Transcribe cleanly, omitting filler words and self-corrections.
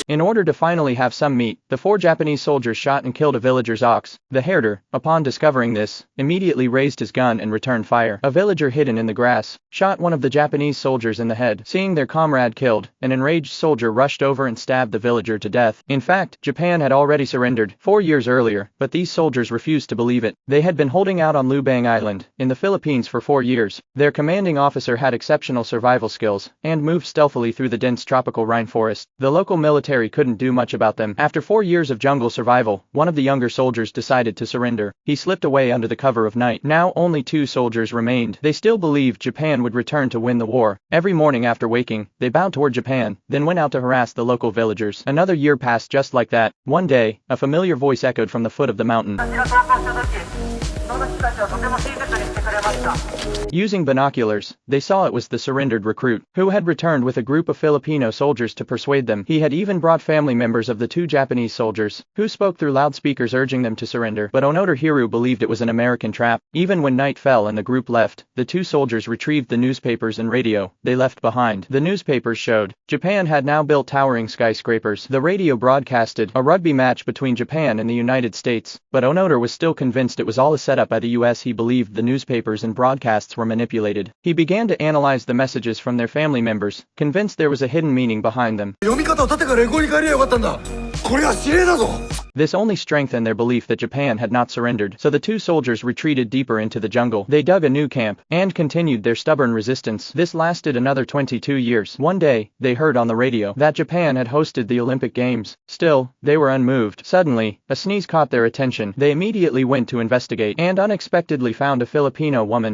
In order to finally have some meat, the 4 Japanese soldiers shot and killed a villager's ox. The herder, upon discovering this, immediately raised his gun and returned fire. A villager hidden in the grass shot one of the Japanese soldiers in the head. Seeing their comrade killed, an enraged soldier rushed over and stabbed the villager to death. In fact, Japan had already surrendered 4 years earlier, but these soldiers refused to believe it. They had been holding out on Lubang Island, in the Philippines for 4 years. Their commanding officer had exceptional survival skills, and moved stealthily through the dense tropical rainforest. The local military couldn't do much about them. After 4 years of jungle survival, one of the younger soldiers decided to surrender. He slipped away under the cover of night. Now only 2 soldiers remained. They still believed Japan would return to win the war. Every morning after waking, they bowed toward Japan, then went out to harass the local villagers. Another year passed just like that. One day, a familiar voice echoed from the foot of the mountain. Using binoculars, they saw it was the surrendered recruit, who had returned with a group of Filipino soldiers to persuade them. He had even brought family members of the 2 Japanese soldiers, who spoke through loudspeakers urging them to surrender. But Onotohiro believed it was an American trap. Even when night fell and the group left, the 2 soldiers retrieved the newspapers and radio they left behind. The newspapers showed Japan had now built towering skyscrapers. The radio broadcasted a rugby match between Japan and the United States, but Onotor was still convinced it was all a setup by the US. He believed the newspapers and broadcasts were manipulated. He began to analyze the messages from their family members, convinced there was a hidden meaning behind them. This only strengthened their belief that Japan had not surrendered, so the 2 soldiers retreated deeper into the jungle. They dug a new camp, and continued their stubborn resistance. This lasted another 22 years. One day, they heard on the radio that Japan had hosted the Olympic Games. Still, they were unmoved. Suddenly, a sneeze caught their attention. They immediately went to investigate, and unexpectedly found a Filipino woman